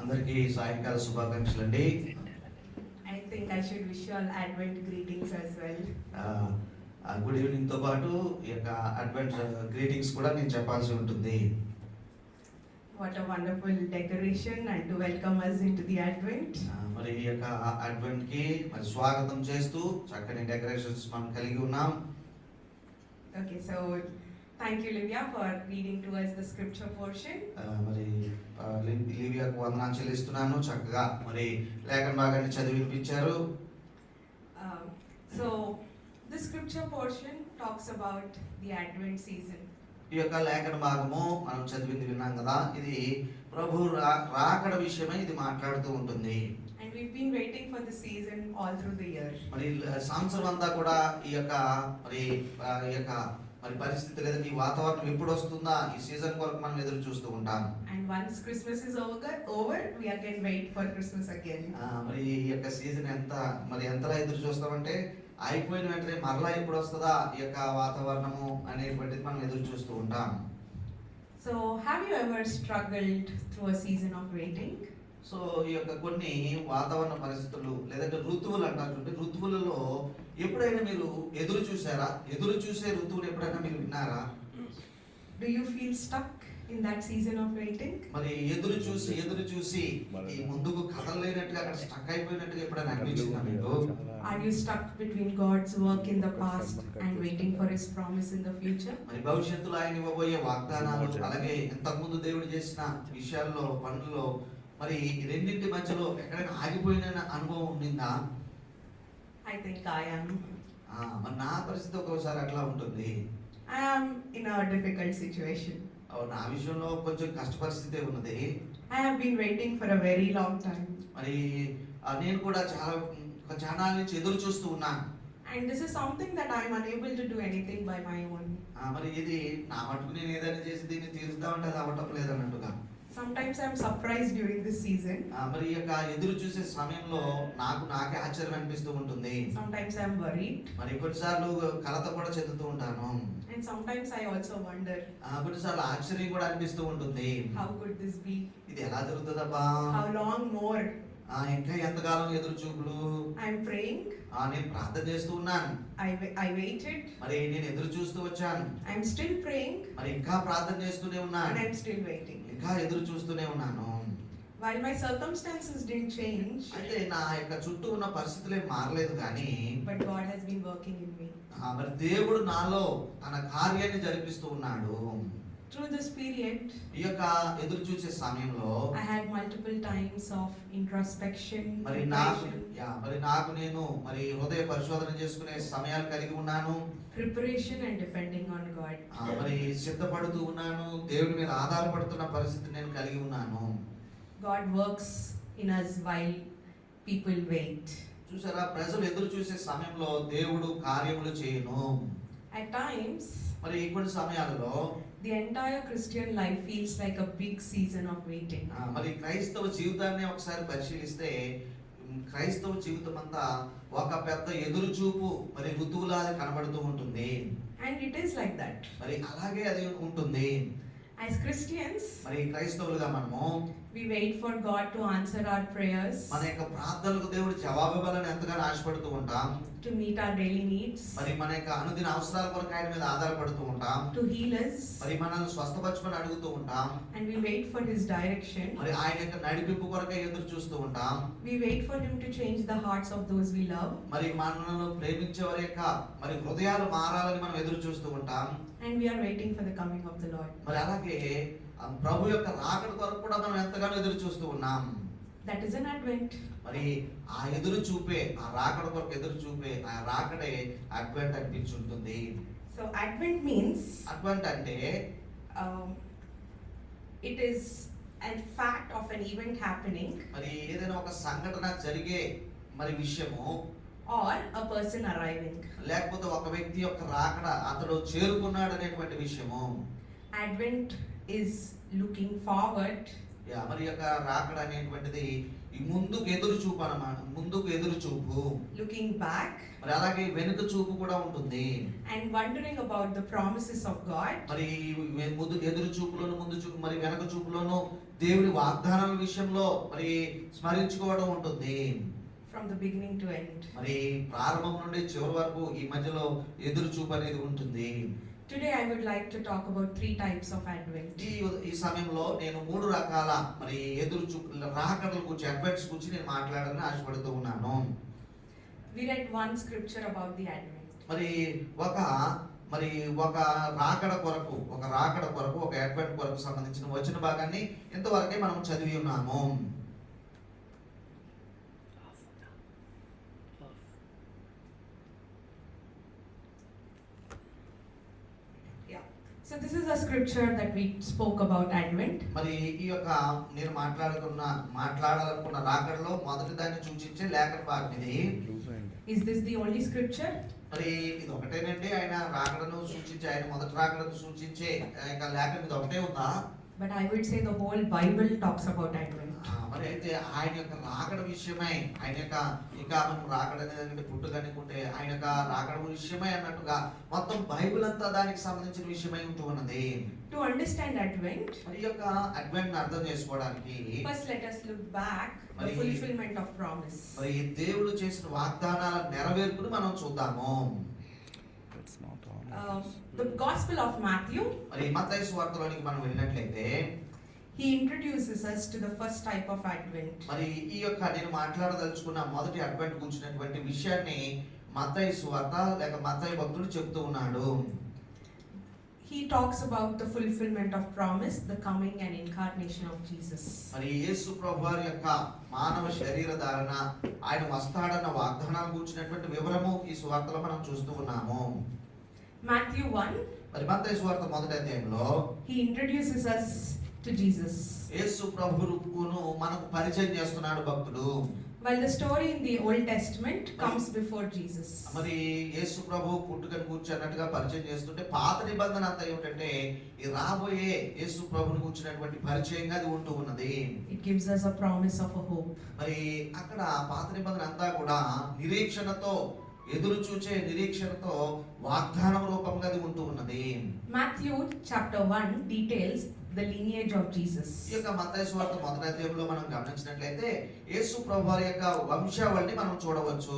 అందరికీ సాయంకాల శుభాకాంక్షలు అండి. I think I should wish you all Advent greetings as well. Good evening తో పాటు ఈ యొక్క అడ్వెంట్ గ్రీటింగ్స్ కూడా నేను చెప్పాల్సి ఉంటుంది. What a wonderful decoration and to welcome us into the Advent. మరి ఈ యొక్క అడ్వెంట్ కి మరి స్వాగతం చేస్తూ చక్కని డెకరేషన్స్ మనం కలిగి ఉన్నాం. Okay, so thank you Livia for reading to us the scripture portion. మరి లివియాకు వందనాలు చెల్లిస్తున్నాను. చక్కగా మరి లేఖన భాగాన్ని చదివి వినిపించారు. So the scripture portion talks about the Advent season. ఈ యొక్క లేఖన భాగము మనం చదివింది విన్నాం కదా, ఇది ప్రభు రాకడ విషయమై ఇది మాట్లాడుతూ ఉంటుంది. And we've been waiting for the season all through the year. మరి సంవత్సరం అంతా కూడా ఈ యొక్క మరి పరిస్థితి లేదా ఈ వాతావరణం ఎప్పుడు వస్తుందా, ఈ సీజన్ కొరకు మనం ఎదురు చూస్తూ ఉంటాం. And once Christmas is over, we again wait for Christmas again. మరి ఈ యొక్క సీజన్ ఎంతలా ఎదురు చూస్తామంటే అయిపోయిన వెంటనే మరలా ఎప్పుడు వస్తుందా ఈ యొక్క వాతావరణము అనేటువంటిది మనం ఎదురు చూస్తూ ఉంటాం. So have you ever struggled through a season of waiting? So ఈ యొక్క కొన్ని వాతావరణ పరిస్థితులు లేదంటే ఋతువులు అంటారు. ఋతువులలో ఎప్పుడైనా మీరు ఎదురు చూసారా? ఎదురు చూసే ఋతువులు ఎప్పుడైనా మీరు విన్నారా? Do you feel stuck in that season of waiting? మరి ఎదురు చూసి ఈ ముందుకు కదలలేనట్టుగా అక్కడ స్టక్ అయిపోయినట్టుగా ఎప్పుడైనా అనిపించిందా మీకు? Are you stuck between God's work in the past and waiting for His promise in the future? మరి భవిష్యత్తులో ఆయన ఇవ్వబోయే వాగ్దానాలు అలాగే ఇంతకుముందు దేవుడు చేసిన విషయాల్లో పనుల్లో మరి ఈ రెండింటి మధ్యలో ఎక్కడైనా ఆగిపోయిన అనుభవం ఉండిందా? I think I am. మరి నా పరిస్థితి ఒక్కోసారి అట్లా ఉంటుంది. I am in a difficult situation. నా విషయంలో కొంచెం కష్ట పరిస్థితి ఉన్నది. I have been waiting for a very long time. మరి నేను కూడా చాలా నుంచి ఎదురు చూస్తూ ఉన్నాను. And this is something that I am unable to do anything by my own. మరి ఇది నా మటుకు నేను ఏదైనా చేసి దీన్ని తీరుస్తామంటే అది అవ్వటం లేదన్నట్టుగా. Sometimes I am surprised during this season. మరి ఈ యొక్క ఎదురు చూసే సమయంలో నాకే ఆశ్చర్యం అనిపిస్తూ ఉంటుంది. Sometimes I am worried. మరి కొన్నిసార్లు కలత కూడా చెందుతూ ఉంటాను. And sometimes I also wonder. కొన్నిసార్లు ఆశ్చర్యం కూడా అనిపిస్తూ ఉంటుంది. How could this be? ఇది ఎలా జరుగుతుందబ్బా? How long more? ఇంకా ఎంతకాలం ఎదురు చూపులు? I am praying. నేను ప్రార్థన చేస్తూ ఉన్నాను. I waited. మరి నేను ఎదురు చూస్తూ వచ్చాను. I am still praying. మరి ఇంకా ప్రార్థన చేస్తూనే ఉన్నాను. And I am still waiting. ఇంకా ఎదురు చూస్తూనే ఉన్నాను. While my circumstances didn't change, అయితే నా యొక్క చుట్టూ ఉన్న పరిస్థితులే మారలేదు కానీ but God has been working in me. మరి దేవుడు నాలో తన కార్యాన్ని జరిపిస్తూ ఉన్నాడు. Through this period, ఈ యొక్క ఎదురు చూసే సమయంలో I had multiple times of introspection, మరి నాకు నేను మరి హృదయ పరిశోధన చేసుకునే సమయాలు కలిగి ఉన్నాను. preparation and depending on God. మరి సిద్ధపడుతూ ఉన్నాను. దేవుడి మీద ఆధారపడుతున్న పరిస్థితి నేను కలిగి ఉన్నాను. God works in us while people wait. చూసారా, ప్రజలు ఎదురు చూసే సమయంలో దేవుడు కార్యములు చేయను. At times, మరి కొన్ని సమయాలలో the entire Christian life feels like a big season of waiting. మరి క్రైస్తవ జీవితాన్ని ఒకసారి పరిశీలిస్తే క్రైస్తవ జీవితం అంతా ఒక పెద్ద ఎదురు చూపు మరి ఋతువులా కనబడుతూ ఉంటుంది. And it is like that. మరి అలాగే అది ఉంటుంది. As Christians, మరి క్రైస్తవులుగా మనము we wait for God to answer our prayers, మన యొక్క ప్రార్థనలకు దేవుడు జవాబు ఇవ్వాలని ఎంతగానో ఆశపడుతూ ఉంటాం. to meet our daily needs, మరి మన యొక్క అనుదిన అవసరాల కొరకు ఆయన మీద ఆధారపడుతూ ఉంటాం. to heal us, మరి మనల్ని స్వస్థపరచమని అడుగుతూ ఉంటాం. and we wait for His direction. మరి ఆయన యొక్క నడిపింపు కొరకై ఎదురు చూస్తూ ఉంటాం. We wait for Him to change the hearts of those we love, మరి మనల్ని ప్రేమించే వారి యొక్క మరి హృదయాలు మారాలని మనం ఎదురు చూస్తూ ఉంటాం. and we are waiting for the coming of the Lord. మరి అలాగే ప్రభు యొక్క రాకడ కొరకు కూడా మనం ఎంతగానో ఎదురు చూస్తూ ఉన్నాం. That is an Advent. మరి ఆ ఎదురు చూపే, ఆ రాకడ కొరకు ఎదురు చూపే ఆ రాకడే అడ్వెంట్ అనిపించుంటుంది. So Advent means అడ్వెంట్ అంటే it is a fact of an event happening, మరి ఏదైనా ఒక సంఘటన జరిగే మరి విషయము, or a person arriving. లేకపోతే ఒక వ్యక్తి యొక్క రాకడ, అతడు చేరుకున్నాడు అనేటువంటి విషయము. Advent is looking forward మరి యొక్క రాకడ అనేటువంటిది ఈ ముందుకు ఎదురు చూపు అన్నమాట. ముందుకు ఎదురు చూపు, looking back, మరి అలాగే వెనుక చూపు కూడా ఉంటుంది. and wondering about the promises of God. మరి ముందు ఎదురు చూపులోను, ముందు చూపు, మరి వెనక చూపులోను దేవుని వాగ్దానాల విషయంలో మరి స్మరించుకోవడం ఉంటుంది. From the beginning to end. మరి ప్రారంభం నుండి చివరి వరకు ఈ మధ్యలో ఎదురు చూపు అనేది ఉంటుంది. Today I would like to talk about 3 types of Advent. ఈ సమయంలో నేను 3 రకాల మరి ఎదురు చూపుల రాకడల గురించి, అడ్వెంట్స్ గురించి నేను మాట్లాడాలని ఆశపడుతూ ఉన్నాను. We read one scripture about the Advent. మరి ఒక రాకడ కొరకు, ఒక అడ్వెంట్ కొరకు సంబంధించిన వచన భాగాన్ని ఇంతవరకే మనం చదివి ఉన్నాము. So this is a scripture that we spoke about Advent. మరి ఈ యొక్క నేను మాట్లాడాలనుకున్న రాకడలో మొదటి దాన్ని సూచించే లేఖన భాగం ఇది. Is this the only scripture? మరి ఇది ఒకటేనండి ఆయన రాకడను సూచించే, ఆయన మొదటి రాకడను సూచించే లేఖనం ఇది ఒకటే ఉందా? But I would say the whole Bible talks about Advent. మరి అయితే ఆయన యొక్క రాకడ విషయమై, ఆయన యొక్క ఇంకా మనం రాకడ అనేది పుట్టుక అనుకుంటే ఆయన యొక్క రాకడ విషయమై అన్నట్టుగా మొత్తం బైబిల్ అంతా దానికి సంబంధించిన విషయమై ఉంటూ ఉన్నది. To understand Advent, మరి యొక్క అడ్వెంట్ అర్థం చేసుకోవడానికి first let us look back the fulfillment of promise. మరి దేవుడు చేసిన వాగ్దానాల నెరవేర్పును మనం చూద్దాము. The Gospel of Matthew, మరి మత్తయి సువార్తలోనికి మనం వెళ్ళినట్లయితే he introduces us to the first type of Advent. మరి ఈ యొక్క నేను మాట్లాడదలుచుకున్న మొదటి అడ్వెంట్ గురించినటువంటి విషయాన్ని మత్తయి సువార్త లేక మత్తయి భక్తుడు చెప్తూ ఉన్నాడు. He talks about the fulfillment of promise, the coming and incarnation of Jesus. మరి యేసు ప్రభువారి యొక్క మానవ శరీర ధారణ, ఆయన వస్తాడన్న వాగ్దానాల గురించినటువంటి వివరము ఈ సువార్తలో మనం చూస్తూ ఉన్నాము. Matthew 1, మరి మత్తయి సువార్త మొదటి అధ్యాయంలో he introduces us to Jesus. యేసు ప్రభువును మనకు పరిచయం చేస్తున్నాడు భక్తుడు. While the story in the Old Testament comes before Jesus. మరి యేసు ప్రభు పుట్టుకను గురించి అన్నట్టుగా పరిచయం చేస్తుంటే పాత నిబంధన అంతా ఏమిటంటే ఈ రాబోయే యేసు ప్రభువును గురించినటువంటి పరిచయంగా అది ఉంటూ ఉన్నది. It gives us a promise of a hope. మరి అక్కడ పాత నిబంధన అంతా కూడా నిరీక్షణతో, ఎదురు చూచే నిరీక్షణతో వాగ్దానం రూపంగా అది ఉంటూ ఉన్నది. Matthew chapter 1 details the lineage of Jesus. ఈ యొక్క మత్తయి సువార్త మొదటి అధ్యాయంలో మనం గమనించినట్లయితే యేసు ప్రభువారి యొక్క వంశావళిని మనం చూడవచ్చు.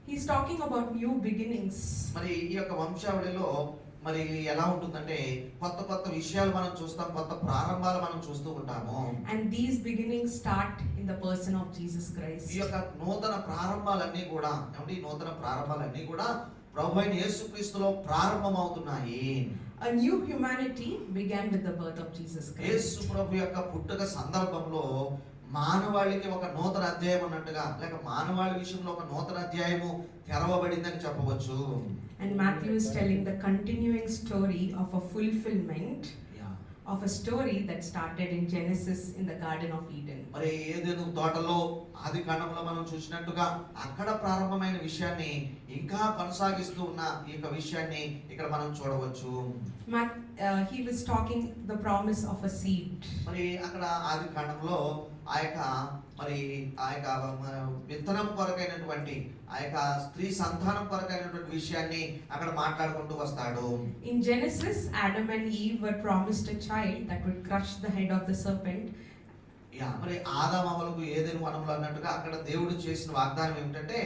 He is talking about new beginnings. మరి ఈ యొక్క వంశావళిలో మరి ఎలా ఉంటుందంటే కొత్త విషయాలు మనం చూస్తాం, కొత్త ప్రారంభాలు మనం చూస్తూ ఉంటాము. And these beginnings start in the person of Jesus Christ. ఈ యొక్క నూతన ప్రారంభాలన్నీ కూడా ప్రభు అయిన యేసుక్రీస్తులో ప్రారంభమవుతున్నాయి. A new humanity began with the birth of Jesus Christ. యేసు ప్రభు యొక్క పుట్టుక సందర్భంలో మానవాళికి ఒక నూతన అధ్యాయం అన్నట్టుగా, లేక మానవాళి విషయంలో ఒక నూతన అధ్యాయము తెరవబడిందని చెప్పవచ్చు. And Matthew is telling the continuing story of a fulfillment of a story that started in Genesis in the Garden of Eden. మరి ఏదెను తోటలో ఆది కాండంలో మనం చూసినట్టుగా అక్కడ ప్రారంభమైన విషయాన్ని ఇంకా కొనసాగిస్తూ ఉన్న ఈ యొక్క విషయాన్ని ఇక్కడ మనం చూడవచ్చు. He was talking the promise of a seed. మరి అక్కడ ఆది కాండంలో ఆ యొక్క విత్తనం కొరకైనటువంటి ఆ యొక్క స్త్రీ సంతానం కొరకైనటువంటి విషయాన్ని అక్కడ మాట్లాడుకుంటూ వస్తాడు. In Genesis, Adam and Eve were promised a child that would crush the head of the serpent. మరి ఆదాము అవ్వలకు ఏదెను వనంలో అన్నట్టుగా అక్కడ దేవుడు చేసిన వాగ్దానం ఏమిటంటే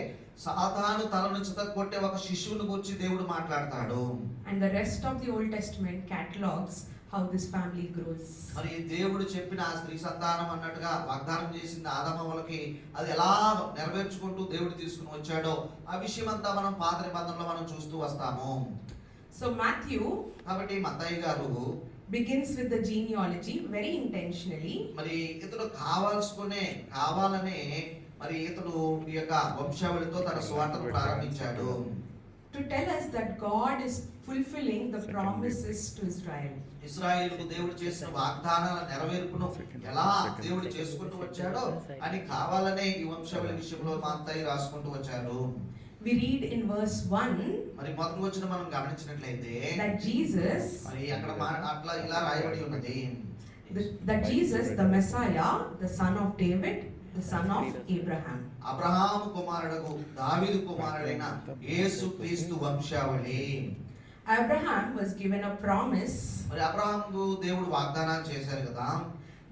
సాతాను తలను చితగొట్టే ఒక శిశువుని గురించి దేవుడు మాట్లాడతాడు. And the rest of the Old Testament catalogs how this family grows. మరి దేవుడు చెప్పిన ఆ స్త్రీ సంతానం అన్నట్టుగా వాగ్దానం చేసింది ఆదామవ్వలకి అది ఎలా నెరవేర్చుకుంటూ దేవుడు తీసుకుని వచ్చాడో ఆ విషయం అంతా మనం పాత నిబంధనలో మనం చూస్తూ వస్తాము. So Matthew, కాబట్టి మత్తయి గారు begins with the genealogy very intentionally. మరి ఇతడు కావాలనే మరి ఇతడు ఈ యొక్క వంశావళితో తన సువార్తను ప్రారంభించాడు. To tell us that God is fulfilling the promises to Israel. ఇశ్రాయేలుకు దేవుడు చేసిన వాగ్దానాల నెరవేర్పును ఎలా దేవుడు చేసుకుంటూ వచ్చాడో అని కావాలనే ఈ వంశావళి విషయంలో మత్తయి రాసుకుంటూ వచ్చాడు. We read in verse 1 మరి మొదటి వచనం మనం గమనించినట్లయితే that Jesus, మరి అక్కడ అట్లా ఇలా రాయబడి ఉన్నది. that Jesus, the Messiah, the son of David, the son of Abraham. Abraham కుమారుడకు దావీదు కుమారుడైన యేసు క్రీస్తు వంశావళి. Abraham was given a promise మరి అబ్రహాముకు దేవుడు వాగ్దానాలు చేశారు కదా,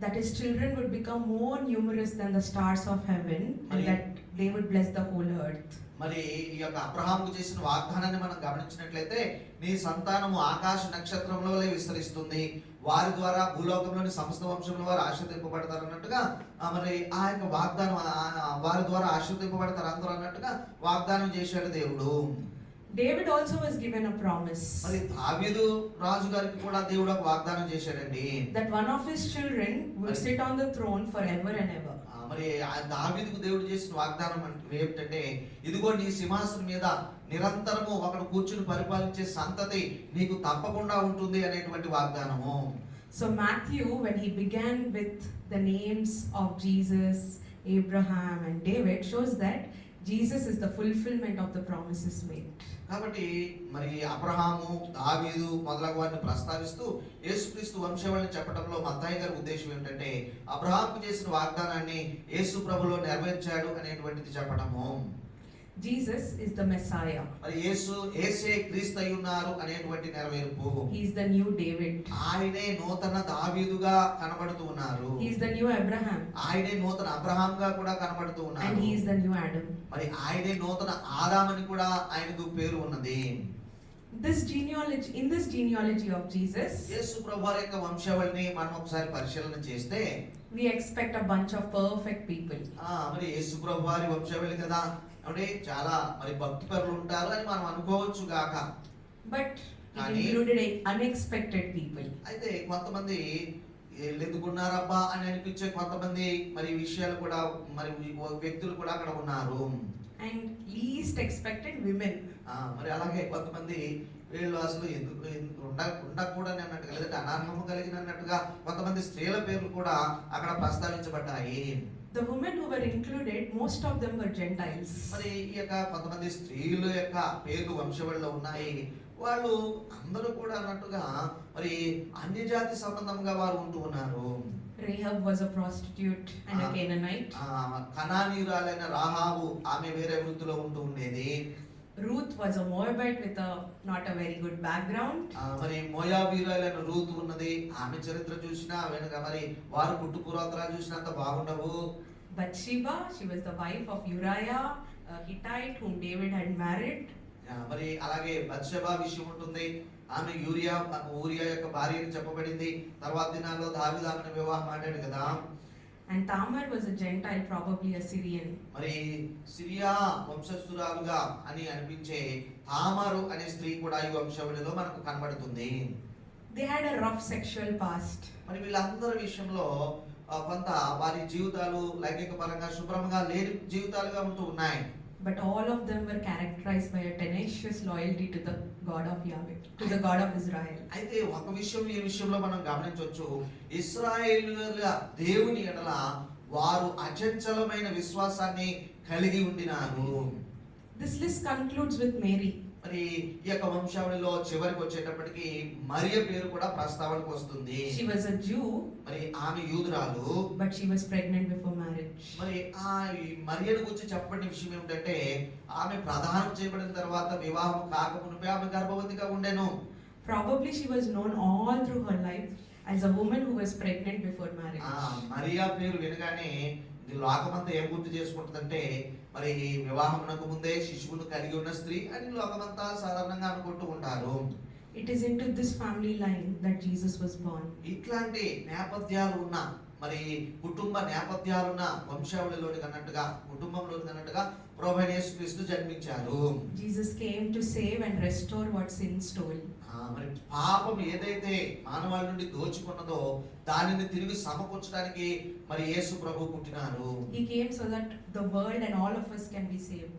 that his children would become more numerous than the stars of heaven and that they would bless the whole earth. మరి ఈ యొక్క అబ్రహాముకు చేసిన వాగ్దానాన్ని మనం గమనించినట్లయితే, నీ సంతానము ఆకాశ నక్షత్రంలో విస్తరిస్తుంది, వారి ద్వారా భూలోకంలోని సమస్త వంశంలో వారు ఆశీర్వదింపబడతారు అన్నట్టుగా, మరి ఆ యొక్క వాగ్దానం వారి ద్వారా ఆశీర్వదింపబడతారు అందరూ అన్నట్టుగా వాగ్దానం చేశాడు దేవుడు. David also was given a promise మరి దావీదు రాజు గారికి కూడా దేవుడు ఒక వాగ్దానం చేశాడండి, that one of his children would sit on the throne forever and ever. మరి ఆ దావీదుకు దేవుడు చేసిన వాగ్దానం ఏమిటంటే, ఇదిగో నీ సింహాసనం మీద నిరంతరము ఒకడు కూర్చుని పరిపాలించే సంతతి నీకు తప్పకుండా ఉంటుంది అనేటువంటి వాగ్దానము. So Matthew, when he began with the names of Jesus, Abraham and David, shows that Jesus is the fulfillment of the promises made. కాబట్టి మరి అబ్రహాము, దావీదు మొదలగు వారిని ప్రస్తావిస్తూ యేసుక్రీస్తు వంశావళిని చెప్పడంలో మత్తయి గారి ఉద్దేశం ఏంటంటే, అబ్రహాముకు చేసిన వాగ్దానాన్ని యేసు ప్రభులో నెరవేర్చాడు అనేటువంటిది చెప్పడము. Jesus is the Messiah. మరి యేసే క్రీస్తు అయి ఉన్నారు అనేటువంటి నెరవేర్పు. He is the new David. ఆయనే నూతన దావీదుగా కనబడుతూ ఉన్నారు. He is the new Abraham. ఆయనే నూతన అబ్రహాంగా కూడా కనబడుతూ ఉన్నారు. And he is the new Adam. మరి ఆయనే నూతన ఆదామని కూడా ఆయనకు పేరు ఉన్నది. In this genealogy of Jesus, యేసు ప్రభువారి యొక్క వంశావళిని మనం ఒకసారి పరిశీలన చేస్తే, we expect a bunch of perfect people. మరి యేసు ప్రభువారి వంశావళి కదా, అంటే చాలా మరి భక్తిపరులు ఉంటారు అని మనం అనుకోవచ్చు గాక, but it included unexpected people. అయితే కొంతమంది ఎందుకున్నారబ్బా అని అనిపించే కొంతమంది మరి విషయాలు కూడా, మరి వ్యక్తులు కూడా అక్కడ ఉన్నారు. And least expected women. మరి అలాగే కొంతమంది వీళ్ళు అసలు ఎందుకు ఉండకూడని అన్నట్టుగా, లేదంటే అనార్హము కలిగిన అన్నట్టుగా కొంతమంది స్త్రీల పేర్లు కూడా అక్కడ ప్రస్తావించబడ్డాయి. The women who were included, most of them were Gentiles. మరి ఈ యొక్క కొంతమంది స్త్రీల యొక్క పేర్లు వంశవళిలో ఉన్నాయి. వాళ్ళు అందరూ కూడా అన్నట్టుగా మరి అన్య జాతి సంబంధంగా వారు ఉంటూ ఉన్నారు. Rahab was a prostitute and a Canaanite. కనానీయురాలైన Rahab ఆమె వేరే వృత్తిలో ఉంటూ ఉండేది. Ruth was a Moabite with not a very good background. మరి మోయాబీయులైన రూతు ఉన్నది. ఆమె చరిత్ర చూసినా వెనుక మరి వారు పుట్టు పూర్వోత్తరాలు చూసినంత బాగుండవు. Bathsheba, she was the wife of Uriah, a Hittite whom David had married. మరి అలాగే బత్షెబా విషయం ఉంటుంది. ఆమె ఊరియా యొక్క భార్య అని చెప్పబడింది. తర్వాత దినాల్లో దావీదు ఆమెను వివాహం ఆడాడు కదా. And Tamar was a Gentile, probably a Syrian. మరి సిరియా వంశస్థురాలుగా అని అనిపించే తామారు అనే స్త్రీ కూడా ఈ వంశావళిలో మనకు కనబడుతుంది. They had a rough sexual past. మరి వీళ్ళందరి విషయంలో కొంత వారి జీవితాలు లైంగిక పరంగా శుభ్రంగా లేని జీవితాలుగా ఉంటూ ఉన్నాయి. But all of them were characterized by a tenacious loyalty to the God of Yahweh, to the God of Israel. అయితే ఒక విషయం ఈ విషయంలో మనం గమనించవచ్చు, ఇశ్రాయేలుల దేవుని ఎడల వారు అచంచలమైన విశ్వాసాన్ని కలిగి ఉండినారు. This list concludes with Mary. మరి ఈ యొక్క వంశావళిలో చివరికి వచ్చేటప్పటికి మరియ పేరు కూడా ప్రస్తావనకు వస్తుంది. She was a Jew. మరి ఆమె యూదురాలు. But she was pregnant before marriage. మరి ఆ మరియను గురించి చెప్పబడిన విషయం ఏమిటంటే, ఆమె ప్రదానం చేయబడిన తర్వాత వివాహం కాకమునుపే ఆమె గర్భవతిగా ఉండెను. Probably she was known all through her life as a woman who was pregnant before marriage. Mariya పేరు వినగానే లోకమంతా ఏం గుర్తు చేసుకుంటుందంటే, మరి వివాహమునకు ముందే శిశువును కలిగి ఉన్న స్త్రీ అని లోకమంతా సాధారణంగా అనుకుంటూ ఉంటారు. It is into this family line that Jesus was born. ఇట్లాంటి నేపథ్యాలు ఉన్న మరి కుటుంబ నేపథ్యాలున్న వంశావళిలోని కన్నట్టుగా, కుటుంబంలోని కన్నట్టుగా ప్రభువైన యేసుక్రీస్తు జన్మించారు. Jesus came to save and restore what sin stole. మరి పాపం ఏదైతే మానవాళి నుండి దోచుకున్నదో దానిని తిరిగి సమకూర్చడానికి మరి యేసు ప్రభు పుట్టినారు. He came so that the world and all of us can be saved.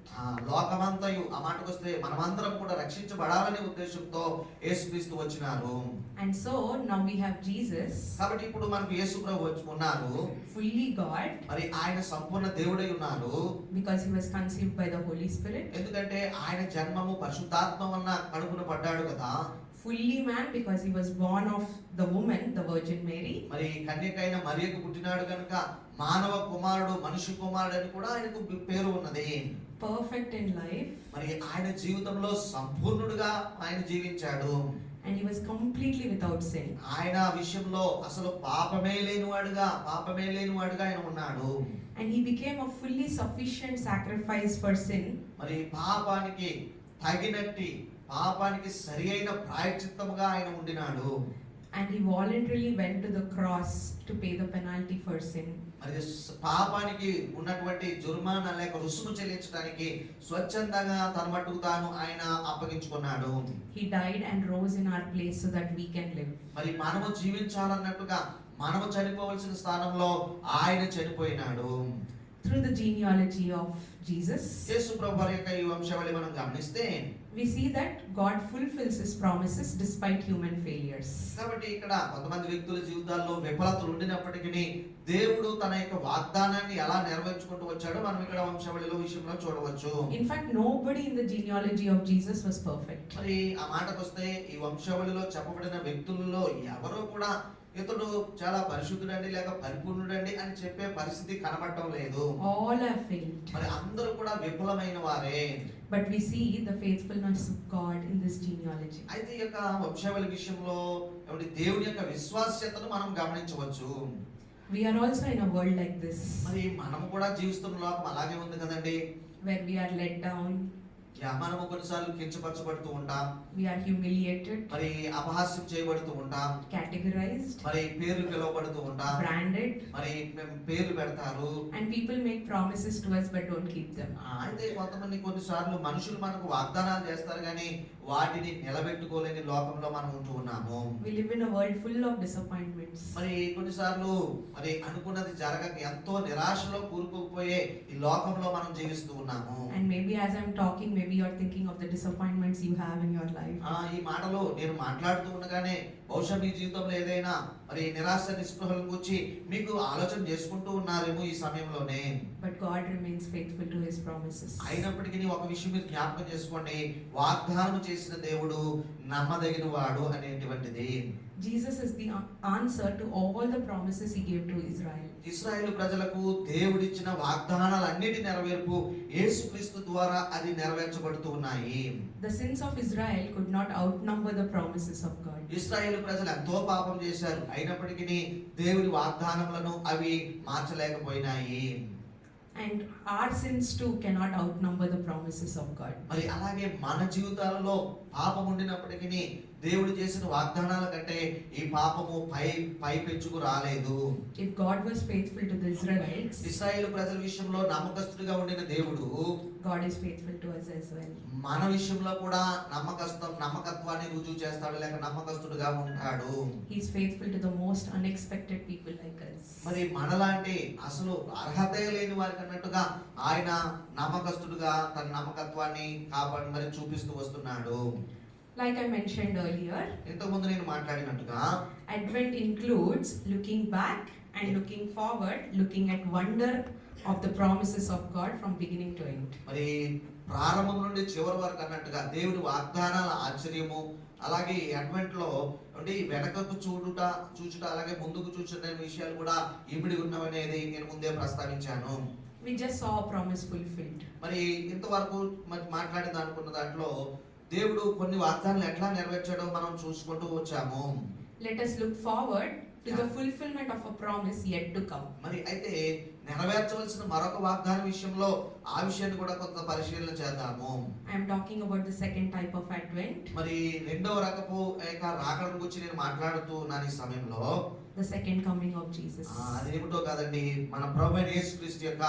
లోకమంతయు ఆ మాటకొస్తే మనమందరం కూడా రక్షించబడాలనే ఉద్దేశంతో యేసుక్రీస్తు వచ్చినారు. And so now we have Jesus. కాబట్టి ఇప్పుడు మనకు యేసు ప్రభు ఉన్నారు. Fully God. మరి ఆయన సంపూర్ణ దేవుడై ఉన్నారు. Because he was conceived by the Holy Spirit. ఎందుకంటే ఆయన జన్మము పరిశుద్ధాత్మ వలన కడుపున పడ్డాడు కదా. fully man because he was born of the woman, the Virgin Mary. మరి కన్యకైన మరియకు పుట్టినాడు కనుక మానవ కుమారుడు, మనిషి కుమారుడు అని కూడా ఆయనకు పేరు ఉన్నది. Perfect in life. మరి ఆయన జీవితంలో సంపూర్ణుడుగా ఆయన జీవించాడు. And he was completely without sin. ఆయన విషయంలో అసలు పాపమే లేనివాడుగా ఆయన ఉన్నాడు. And he became a fully sufficient sacrifice for sin. మరి పాపానికి సరి అయిన ప్రాయశ్చిత్తముగా ఆయన ఉండినాడు. And he voluntarily went to the cross to pay the penalty for sin. మరి పాపానికి ఉన్నటువంటి జుర్మానా లేక రుసుము చెల్లించడానికి స్వచ్ఛందంగా తన మట్టుకు తాను ఆయన అప్పగించుకున్నాడు. He died and rose in our place so that we can live. మరి మనము జీవించాలన్నట్టుగా మనము చనిపోవలసిన స్థానంలో ఆయన చనిపోయినాడు. Through the genealogy of Jesus, యేసు ప్రభువారి యొక్క ఈ వంశావళి మనం గమనిస్తే we see that God fulfills his promises despite human failures. కాబట్టి ఇక్కడ కొంతమంది వ్యక్తుల జీవితాల్లో విఫలతలు ఉండినప్పటికీ దేవుడు తన యొక్క వాగ్దానాన్ని ఎలా నెరవేర్చుకుంటూ వచ్చాడో మనం ఇక్కడ వంశావళిలో విషయంలో చూడవచ్చు. In fact, nobody in the genealogy of Jesus was perfect. మరి ఆ మాటకు వస్తే ఈ వంశావళిలో చెప్పబడిన వ్యక్తులలో ఎవరో కూడా ఇతడు చాలా పరిశుద్ధుడండి లేక పరిపూర్ణుడండి అని చెప్పే పరిస్థితి కనబడటం లేదు. All have failed. మరి అందరూ కూడా విఫలమైన వారే. But we see the faithfulness of God in this genealogy. అయితే ఈ యొక్క వంశావళి విషయంలో దేవుని యొక్క విశ్వాస్యతను మనం గమనించవచ్చు. We are also in a world like this. మరి మనం కూడా జీవిస్తున్న లోకం అలాగే ఉంది కదండి. Where we are let down. మనము కొన్నిసార్లు కించపరచబడుతూ ఉంటాం. We are humiliated. మరి అపహాస్యం చేయబడుతూ ఉంటాం. Categorized. మరి పేర్లు పిలువబడుతూ ఉంటాం. Branded. మరి పేర్లు పెడతారు. And people make promises to us but don't keep them. అయితే కొంతమంది కొన్నిసార్లు మనుషులు మనకు వాగ్దానాలు చేస్తారు కానీ వాటిని నిలబెట్టుకోలేని లోకంలో మనం ఉంటూ ఉన్నాము. We live in a world full of disappointments. మరి కొన్నిసార్లు మరి అనుకున్నది జరగక ఎంతో నిరాశలో కూరుకుపోయే ఈ లోకంలో మనం జీవిస్తూ ఉన్నాము. And maybe as I'm talking, maybe you're thinking of the disappointments you have in your life. ఈ మాటలో నేను మాట్లాడుతూ ఉండగానే బహుశా మీ జీవితంలో ఏదైనా మరి నిరాశ నిస్పృహల గురించి మీకు ఆలోచన చేసుకుంటూ ఉన్నారేమో ఈ సమయంలోనే. But God remains faithful to his promises. అయినప్పటికీ ఒక విషయం మీరు జ్ఞాపకం చేసుకోండి, వాగ్దానం చేసిన దేవుడు నమ్మదగిన వాడు అనేటువంటిది. Jesus is the answer to all the promises he gave to Israel. ఇశ్రాయేలు ప్రజలకు దేవుడిచ్చిన వాగ్దానాలన్నిటి నెరవేర్పు యేసుక్రీస్తు ద్వారా అది నెరవేర్చబడుతూ ఉన్నాయి. The sins of Israel could not outnumber the promises of God. ఇశ్రాయేలు ప్రజలు ఎంతో పాపం చేశారు, అయినప్పటికీ దేవుడి వాగ్దానములను అవి మార్చలేకపోయినాయి. And our sins too cannot outnumber the promises of God. మరి అలాగే మన జీవితాలలో పాపం ఉండినప్పటికీ దేవుడు చేసిన వాగ్దానాల కంటే ఈ పాపము పై పెంచుకు రాలేదు. If God was faithful to the Israelites, ఇశ్రాయేలు ప్రజల విషయంలో నమ్మకస్తుడిగా ఉండిన దేవుడు God is faithful to us as well. మన విషయంలో కూడా నమ్మకత్వాన్ని రుజువు చేస్తాడు లేక నమ్మకస్తుడిగా ఉంటాడు. He is faithful to the most unexpected people like us. మరి మనలాంటి అసలు అర్హతే లేని వారికి అన్నట్టుగా ఆయన నమ్మకస్తుడిగా తన నమ్మకత్వాన్ని కాపాడి మరి చూపిస్తూ వస్తున్నాడు. Like I mentioned earlier, ఇంతకు ముందు నేను మాట్లాడినట్టుగా Advent includes looking back and looking forward, looking at wonder of the promises of God from beginning to end. మరి ప్రారంభం నుండి చివరి వరకు అన్నట్టుగా దేవుడి వాగ్దానాల ఆశ్చర్యము, అలాగే అడ్వెంట్ లో వెనకకు చూచుట అలాగే ముందుకు చూచుట విషయాలు కూడా ఇమిడి ఉన్నవనేది నేను ముందే ప్రస్తావించాను. We just saw a promise fulfilled. మరి ఇంతవరకు మాట్లాడింది అనుకున్న దాంట్లో దేవుడు కొన్ని వాగ్దానాలు ఎట్లా నెరవేర్చాడో మనం చూసుకుంటూ వచ్చాము. Let us look forward to the fulfillment of a promise yet to come. మరి అయితే నెరవేర్చవలసిన మరొక వాగ్దానం విషయంలో ఆ విషయాన్ని కూడా కొంత పరిశీలన చేద్దాము. I am talking about the second type of Advent. మరి రెండవ రకపు రాకడ గురించి నేను మాట్లాడుతూ ఉన్నాను ఈ సమయంలో. The second coming of Jesus. అదేమిటో కాదండి, మన ప్రభువైన యేసుక్రీస్తు యొక్క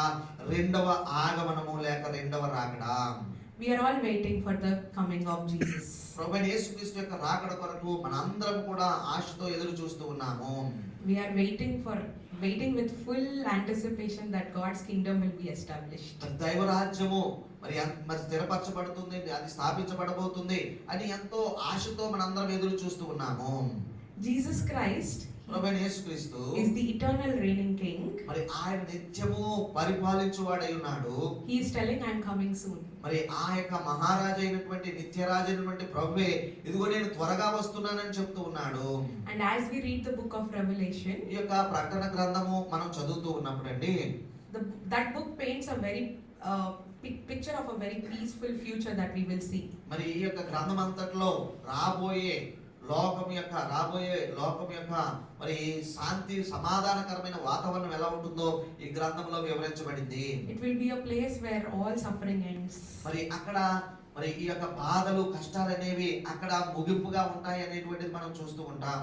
రెండవ ఆగమనము లేక రెండవ రాకడ. We are all waiting for the coming of Jesus. ప్రభువైన యేసుక్రీస్తు యొక్క రాకడ కొరకు మనందరం కూడా ఆశతో ఎదురు చూస్తూ ఉన్నాము. We are waiting with full anticipation that God's kingdom will be established. దైవ రాజ్యము మరి స్థిరపరచబడుతుంది, అది స్థాపించబడబోతుంది అని ఎంతో ఆశతో మనందరం ఎదురు చూస్తూ ఉన్నాము. Jesus Christ, ప్రభువైన యేసుక్రీస్తు is the eternal reigning king. మరి ఆయన నిత్యము పరిపాలించువాడై ఉన్నాడు. He is telling, I am coming soon. మరి ఆ యొక్క మహారాజు అయినటువంటి నిత్యరాజు అయినటువంటి ప్రభువే ఇదిగో నేను త్వరగా వస్తున్నానని చెప్తూ ఉన్నాడు. And as we read the book of Revelation, ఈ యొక్క ప్రకటన గ్రంథము మనం చదువుతూ ఉన్నప్పుడండి that book paints a very picture of a very peaceful future that we will see. మరి ఈ యొక్క గ్రంథం అంతట్లో రాబోయే లోకం యొక్క మరి శాంతి సమాధానకరమైన వాతావరణం ఎలా ఉంటుందో ఈ గ్రంథంలో వివరించబడింది. It will be a place where all suffering ends. మరి అక్కడ మరి ఈ యొక్క బాధలు కష్టాలు అనేవి అక్కడ ముగింపుగా ఉంటాయి అనేటువంటిది మనం చూస్తూ ఉంటాం.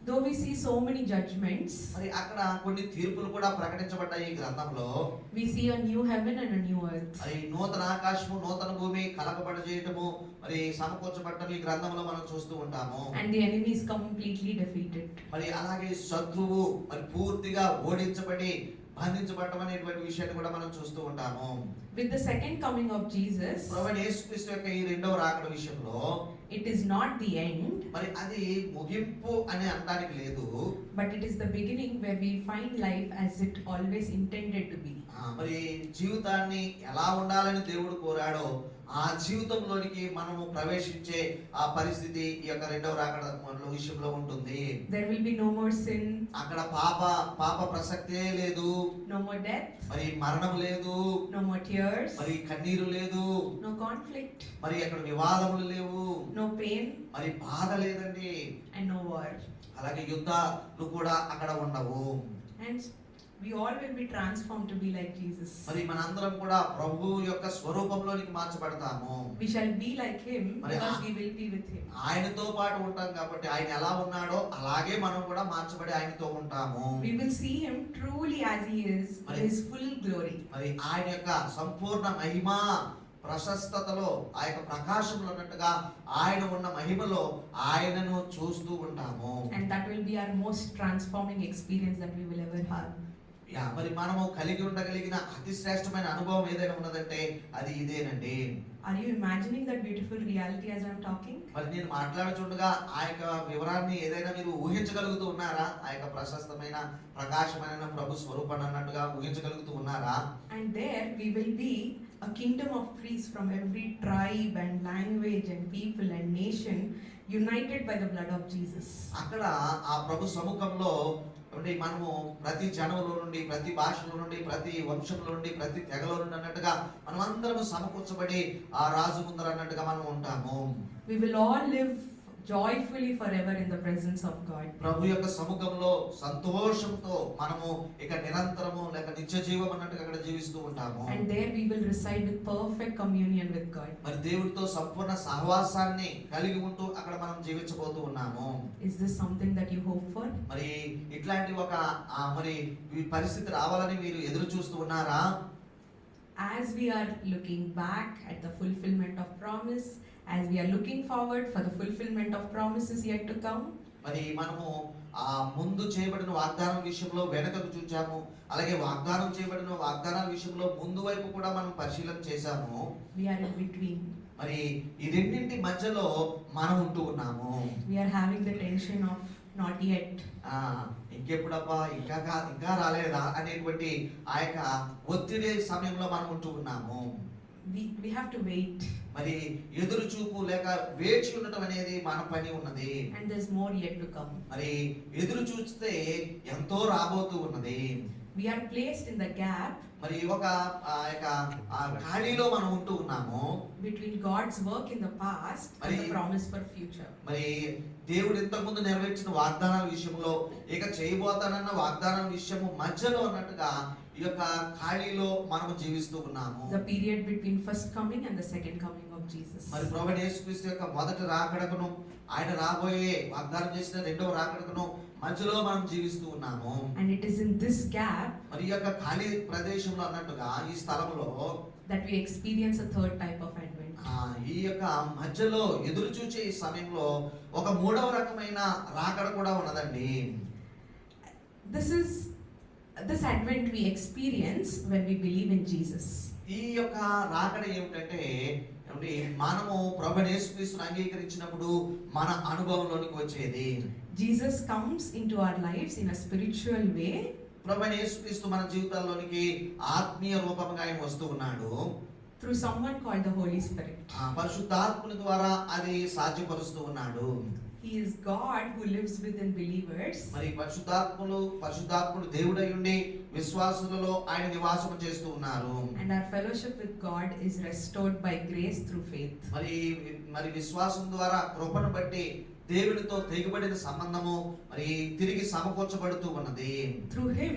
Though we see so many judgments, మరి అక్కడ కొన్ని తీర్పులు కూడా ప్రకటించబడ్డాయి ఈ గ్రంథంలో. we see a new heaven and a new earth. మరి నూతన ఆకాశము నూతన భూమి కలగబడజేయటము మరి సమకూర్చబడటం ఈ గ్రంథంలో మనం చూస్తూ ఉంటాము. And the enemy is completely defeated. మరి అలాగే శత్రువు మరి పూర్తిగా ఓడించబడి బంధించబడటం అనేటువంటి విషయాన్ని కూడా మనం చూస్తూ ఉంటాము. With the second coming of Jesus, ప్రభువైన యేసుక్రీస్తు యొక్క ఈ రెండవ రాకడ విషయంలో it is not the end, మరి అది ముగింపు అని అనడానికి లేదు, but it is the beginning where we find life as it always intended to be. మరి జీవితాన్ని ఎలా ఉండాలని దేవుడు కోరాడో ఆ జీవితంలోనికి మనము ప్రవేశించే ఆ పరిస్థితి ఈ యొక్క రెండవ రాకడ విషయంలో ఉంటుంది. There will be no more sin, అక్కడ పాప ప్రసక్తే లేదు, no more death, మరి మరణం లేదు, no more tears, మరి కన్నీరు లేదు, no conflict, మరి అక్కడ వివాదములు లేవు, no pain, మరి బాధ లేదండి, and no war. అలాగే యుద్ధాలు కూడా అక్కడ ఉండవు. And we all will be transformed to be like Jesus. మరి మనందరం కూడా ప్రభువు యొక్క స్వరూపంలోనికి మార్చబడతాము. We shall be like him because we will be with him. ఆయనతో పాటు ఉంటాం కాబట్టి ఆయన ఎలా ఉన్నాడో అలాగే మనం కూడా మార్చబడి ఆయనతో ఉంటాము. We will see him truly as he is in his full glory. మరి ఆయన యొక్క సంపూర్ణ మహిమ ప్రశస్తతలో ఆ యొక్క ప్రకాశంలో ఉన్నట్టుగా ఆయన ఉన్న మహిమలో ఆయనను చూస్తూ ఉంటాము. And that will be our most transforming experience that we will ever have. మరి మనము కలిగి ఉండగలిగిన అతి శ్రేష్టమైన అనుభవం ఏదైనా ఉన్నదంటే అది ఇదేనండి. Are you imagining that beautiful reality as I'm talking? మరి నేను మాట్లాడుచుండగా ఆ యొక్క వివరాన్ని ఏదైనా మీరు ఊహించగలుగుతూ ఉన్నారా? ఆ యొక్క ప్రశస్తమైన ప్రకాశమైన ప్రభు స్వరూపాన్ని అన్నట్టుగా ఊహించగలుగుతూ ఉన్నారా? And there we will be a kingdom of priests from every tribe and language and people and nation united by the blood of Jesus. అక్కడ ఆ ప్రభు సముఖంలో మనము ప్రతి జనములో నుండి, ప్రతి భాషలో నుండి, ప్రతి వంశంలో నుండి, ప్రతి తెగలో నుండి అన్నట్టుగా మనం అందరం సమకూర్చబడి ఆ రాజు ముందర అన్నట్టుగా మనం ఉంటాము. We will all live joyfully forever in the presence of God. ప్రభు యొక్క సముఖంలో సంతోషంతో మనము ఇక నిరంతరము లేక నిత్య జీవం అన్నట్టుగా అక్కడ జీవిస్తూ ఉంటాము. And there we will reside with perfect communion with God. మరి దేవుడితో సంపూర్ణ సహవాసాన్ని కలిగి ఉంటూ అక్కడ మనం జీవించబోతూ ఉన్నాము. Is this something that you hope for? మరి ఇట్లాంటి ఒక మరి ఈ పరిస్థితి రావాలని మీరు ఎదురు చూస్తూ ఉన్నారా? As we are looking back at the fulfillment of promise, as we are looking forward for the fulfillment of promises yet to come, మరి మనము ఆ ముందు చేయబడిన వాగ్దానం విషయంలో వెనకకు చూచాము, అలాగే వాగ్దానం చేయబడిన వాగ్దానాల విషయంలో ముందు వైపు కూడా మనం పరిశీలన చేశాము. we are in between. మరి ఈ రెండింటి మధ్యలో మనం ఉంటూ ఉన్నాము. We are having the tension of not yet. ఇంకెప్పుడబ్బా ఇంకా రాలేదా అనేటువంటి ఆ యొక్క ఒత్తిడి సమయంలో మనం ఉంటూ ఉన్నాము. We have to wait. మరి ఎదురు చూపు లేక వేచి ఉండటం అనేది మన పని ఉన్నది. And there's more yet to come. మరి ఎదురు చూస్తే ఎంతో రాబోతూ ఉన్నది. We are placed in the gap మరి ఒక ఖాళీలో మనం ఉంటూ ఉన్నాము. between God's work in the past and the promise for future. మరి దేవుడు ఇంతకు ముందు నెరవేర్చిన వాగ్దానాల విషయంలో ఇక చేయబోతానన్న వాగ్దానాల విషయము మధ్యలో అన్నట్టుగా ఈ యొక్క ఖాళీలో మనం జీవిస్తూ ఉన్నాము. The period between first coming and the second coming of Jesus. మరి ప్రభువైన యేసుక్రీస్తు యొక్క మొదటి రాకడకును ఆయన రాబోయే వాగ్దానం చేసిన రెండవ రాకడకును మధ్యలో మనం జీవిస్తూ ఉన్నాము. And it is in this gap మరి ఈ యొక్క ఖాళీ ప్రదేశంలో అన్నట్టుగా ఈ స్థలంలో that we experience a third type of advent. ఈ యొక్క మధ్యలో ఎదురు చూచే ఈ సమయంలో ఒక మూడవ రకమైన రాకడ కూడా ఉన్నదండి. This is this Advent we experience when we believe in Jesus. ఈ యొక్క రాకడ ఏమిటంటే ఏమండి, మనము ప్రభువైన యేసుక్రీస్తును అంగీకరించినప్పుడు మన అనుభవంలోనికి వచ్చేది. Jesus comes into our lives in a spiritual way ప్రభువైన యేసుక్రీస్తు మన జీవితాల్లోనికి ఆత్మీయ రూపంగా ఆయన వస్తూ ఉన్నాడు. through someone called the Holy Spirit. పరిశుద్ధాత్ముని ద్వారా అది సాధ్యపరుస్తూ ఉన్నాడు. He is God who lives within believers. మరి పరిశుద్ధాత్ముడు దేవుడై ఉండి విశ్వాసులలో ఆయన నివాసం చేస్తూ ఉన్నారు. And our fellowship with God is restored by grace through faith. మరి విశ్వాసం ద్వారా కృపను బట్టి దేవునితో తెగబడిన సంబంధము మరి తిరిగి సమకూర్చబడుతూ ఉన్నది. Through him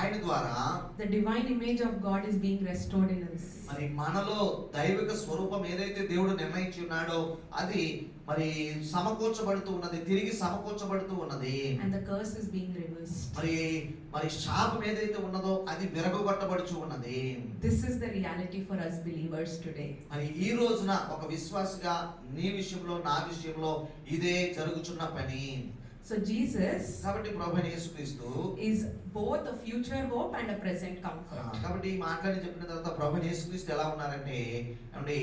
ఆయన ద్వారా the divine image of God is being restored in us. మరి మనలో దైవిక స్వరూపం ఏదైతే దేవుడు నిర్ణయించి ఉన్నాడో అది మరి సమకూర్చబడుతూ ఉన్నది, తిరిగి సమకూర్చబడుతూ ఉన్నది. And the curse is being reversed. మరి శాపం ఏదైతే ఉన్నదో అది విరగొట్టబడుచు ఉన్నది. This is the reality for us believers today. మరి ఈ రోజున ఒక విశ్వాసిగా నీ విషయంలో నా విషయంలో ఇదే జరుగుతున్న పని. So Jesus కాబట్టి ప్రభువైన యేసుక్రీస్తు is both a future hope and a present comfort. కాబట్టి ఈ మాటలని చెప్పిన తర్వాత ప్రభువైన యేసుక్రీస్తు ఎలా ఉన్నారంటే ఏమండి,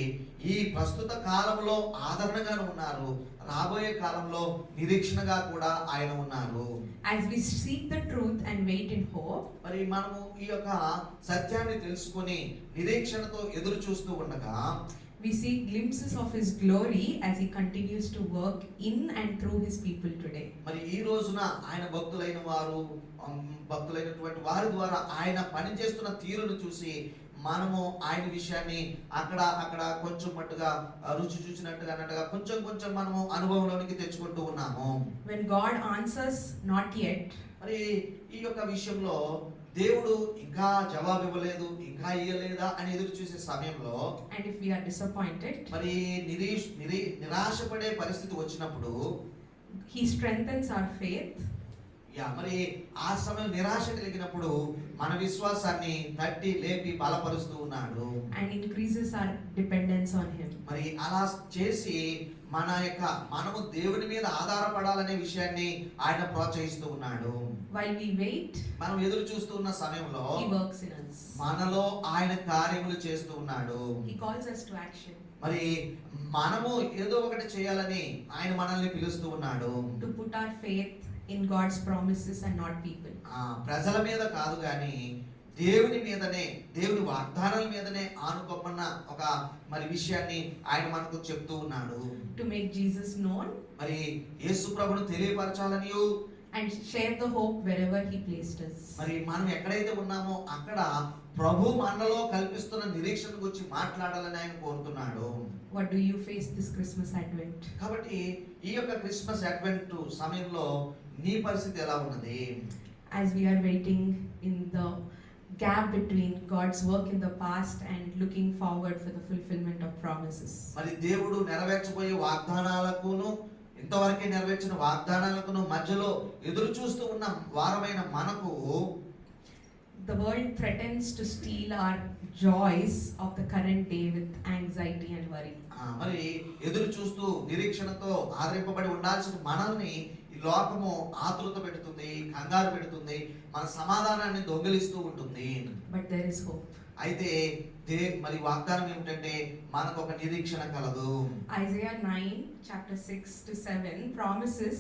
ఈ ప్రస్తుత కాలంలో ఆదరణగా ఉన్నారు, రాబోయే కాలంలో నిరీక్షణగా కూడా ఆయన ఉన్నారు. As we seek the truth and wait in hope, మరి మనము ఈ యొక్క సత్యాన్ని తెలుసుకొని నిరీక్షణతో ఎదురు చూస్తూ ఉండగా we see glimpses of his glory as he continues to work in and through his people today. మరి ఈ రోజున ఆయన భక్తులైనటువంటి వారి ద్వారా ఆయన పని చేస్తున్న తీరును చూసి మనము ఆయన విషయాన్ని అక్కడ కొంచెం మట్టుగా రుచి చూసినట్టుగా అన్నట్టుగా కొంచెం మనము అనుభవంలోనికి తెచ్చుకుంటూ ఉన్నాము. When God answers not yet, మరి ఈ యొక్క విషయంలో దేవుడు ఇంకా జవాబు ఇవ్వలేదు, ఇంకా ఇయ్యలేదా అని ఎదురు చూసే సమయంలో and if we are disappointed, మరి నిరాశపడే పరిస్థితి వచ్చినప్పుడు he strengthens our faith. మరి ఆ సమయం నిరాశ కలిగినప్పుడు మన విశ్వాసాన్ని తట్టి లేపి బలపరుస్తూ ఉన్నాడు. And increases our dependence on him. మరి అలా చేసి మనము దేవుని మీద ఆధారపడాలనే విషయాన్ని ఆయన ప్రోత్సహిస్తూ ఉన్నాడు. While we wait, మనం ఎదురు చూస్తూ ఉన్న సమయంలో he works in us. మనలో ఆయన కార్యములు చేస్తూ ఉన్నాడు. He calls us to action. మరి మనము ఏదో ఒకటి చేయాలని ఆయన మనల్ని పిలుస్తూ ఉన్నాడు. To put our faith in God's promises and not people. ప్రజల మీద కాదు కానీ దేవుని మీదనే, దేవుని వాగ్దానాల మీదనే ఆనుకోమన్న ఒక మరి విషయాన్ని ఆయన మనకు చెప్తూ ఉన్నాడు. To make Jesus known, మరి యేసు ప్రభువును తెలియపరచాలని and share the hope wherever he placed us. మరి మనం ఎక్కడైతే ఉన్నామో అక్కడ ప్రభు మనలో కల్పిస్తున్న నిరీక్షణ గురించి మాట్లాడాలని ఆయన కోరుతున్నాడు. What do you face this Christmas Advent? కాబట్టి ఈ యొక్క క్రిస్మస్ అడ్వెంట్ సమయంలో నీ పరిస్థితి ఎలా ఉన్నది? As we are waiting in the gap between God's work in the past and looking forward for the fulfillment of promises. మరి దేవుడు నెరవేర్చబోయే వాగ్దానాలకును ఇంతవరకే నెరవేర్చిన వాగ్దానాలకును మధ్యలో ఎదురు చూస్తూ ఉన్న వారమైన మనకు the world threatens to steal our joys of the current day with anxiety and worry. మరి ఎదురు చూస్తూ నిరీక్షణతో ఆదరింపబడి ఉండాల్సిన మనల్ని ఈ లోకము ఆతృత పెడుతుంది, కంగారు పెడుతుంది, మన సమాధానాన్ని దొంగిలిస్తూ ఉంటుంది. But there is hope. అయితే మరి వాగ్దానం ఏమిటంటే మనకు ఒక నిరీక్షణ కలదు. Isaiah 9 chapter 6 to 7 promises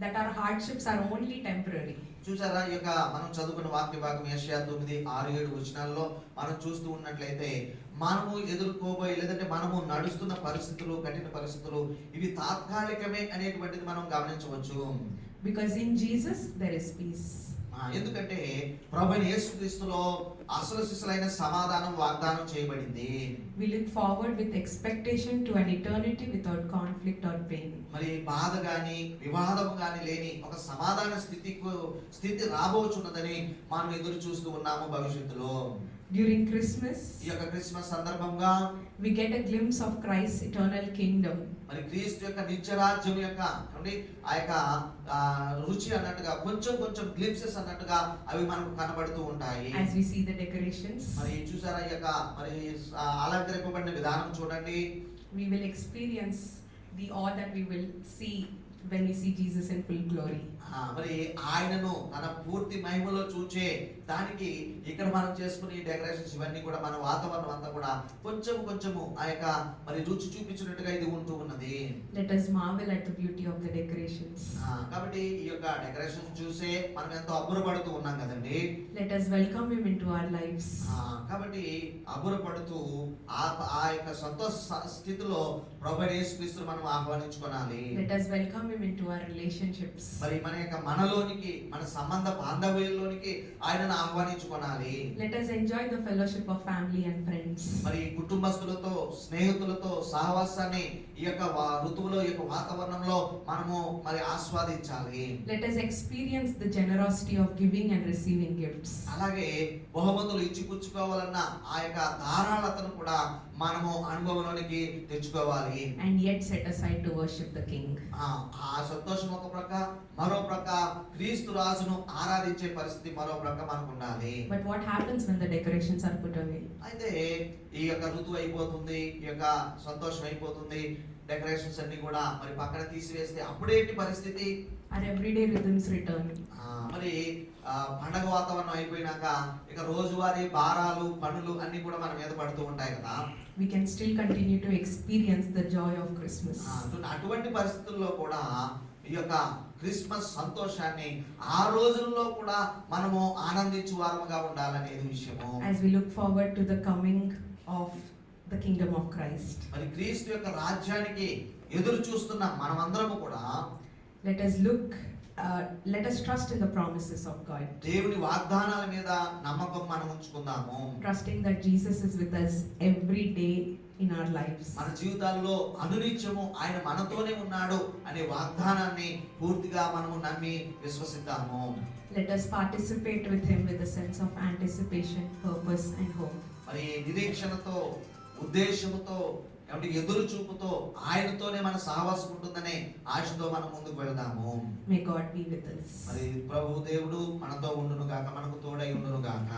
that our hardships are only temporary. చూసారా, ఈ యొక్క మనం చదువుకున్న వాక్య భాగం యెషయా 9:6-7 వచనాల్లో మనం చూస్తూ ఉన్నట్లయితే మనము ఎదుర్కోబోయే లేదంటే మనము నడుస్తున్న పరిస్థితులు, కఠిన పరిస్థితులు ఇవి తాత్కాలికమే అనేటువంటిది మనం గమనించవచ్చు. Because in Jesus there is peace. ఎందుకంటే ప్రభువైన యేసుక్రీస్తులో అసలు సిసలైన సమాధానం వాగ్దానం చేయబడింది. We look forward with expectation to an eternity without conflict or pain. మరి బాధ గాని వివాదం గాని లేని ఒక సమాధాన స్థితి రాబోచున్నదని మనం ఎదురు చూస్తూ ఉన్నాము భవిష్యత్తులో. During Christmas, ఈ యొక్క క్రిస్మస్ సందర్భంగా we get a glimpse of Christ's eternal kingdom. మరి క్రీస్తు యొక్క నిత్యరాజ్యం యొక్క ఆ యొక్క రుచి అన్నట్టుగా కొంచెం గ్లింప్సెస్ అన్నట్టుగా అవి మనకు కనబడుతూ ఉంటాయి. As we see the decorations, మరి చూసారా ఈ యొక్క మరి అలంకరింపబడిన విధానం చూడండి. we will experience the awe that we will see when we see Jesus in full glory. మరి ఆయనను తన పూర్తి మహిమలో చూచే దానికి ఇక్కడ మనం చేసుకునే డెకరేషన్స్ ఇవన్నీ కూడా మన వాతావరణం అంతా కూడా కొంచెము ఆ యొక్క మరి రుచి చూపించినట్టుగా ఇది ఉంటూ ఉన్నది. Let us marvel at the beauty of the decorations. కాబట్టి ఈ యొక్క డెకరేషన్ చూసే మనం ఎంతో అబ్బురపడుతూ ఉన్నాం కదండి. Let us welcome him into our lives. కాబట్టి అబ్బురపడుతూ ఆ యొక్క సంతోష స్థితిలో ప్రభువైన యేసుక్రీస్తును మనం ఆహ్వానించుకోవాలి. Let us welcome him into our relationships. మరి మన యొక్క మనలోనికి మన సంబంధ బాంధవ్యంలోనికి ఆయనను ఆహ్వానించుకోవాలి. Let us enjoy the fellowship of family and friends. మరి కుటుంబస్తులతో స్నేహితులతో సహవాసాన్ని ఈ యొక్క ఋతువులో ఈ యొక్క వాతావరణంలో మనము మరి ఆస్వాదించాలి. Let us experience the generosity of giving and receiving gifts. అలాగే బహుమతులు ఇచ్చి పుచ్చుకోవాలన్న ఆ యొక్క ధారాళతను కూడా మనము అనుభవంలోనికి తెచ్చుకోవాలి. And yet set aside to worship the King. ఆ సంతోషం ఒక ప్రక్క, మరో ప్రక్క క్రీస్తు రాజును ఆరాధించే పరిస్థితి మరో ప్రక్క మనకు ఉండాలి. But what happens when the decorations are put away? అయితే ఈ యొక్క ఋతువు అయిపోతుంది, ఈ యొక్క సంతోషం అయిపోతుంది, డెకరేషన్స్ అన్ని కూడా మరి పక్కన తీసివేస్తే అప్పుడేంటి పరిస్థితి? Our everyday rhythms return. మరి పండగ వాతావరణం అయిపోయినాక ఇక రోజువారీ భారాలు పనులు అన్ని కూడా మన మీద పడుతూ ఉంటాయి కదా. We can still continue to experience the joy of Christmas. అటువంటి పరిస్థితుల్లో కూడా ఈ యొక్క క్రిస్మస్ సంతోషాన్ని ఆ రోజుల్లో కూడా మనము ఆనందించు వారముగా ఉండాలనేది విషయము. As we look forward to the coming of the kingdom of Christ. మరి క్రీస్తు యొక్క రాజ్యానికి ఎదురు చూస్తున్న మనమందరము కూడా let us trust in the promises of God. దేవుని వాగ్దానాల మీద నమ్మకం మనం ఉంచుకుందాము. Trusting that Jesus is with us every day in our lives. మన జీవితాల్లో అనునిత్యము ఆయన మనతోనే ఉన్నాడు అనే వాగ్దానాన్ని పూర్తిగా మనము నమ్మి విశ్వసిద్దాము. Let us participate with him with a sense of anticipation, purpose and hope. మరి నిరీక్షణతో, ఉద్దేశముతో, ఎదురు చూపుతో ఆయనతోనే మన సహవాసం ఉంటుందనే ఆశతో మనం ముందుకు వెళ్దాము. May God be with us. మరి ప్రభు దేవుడు మనతో ఉండును గాక, మనకు తోడై ఉండును గాక.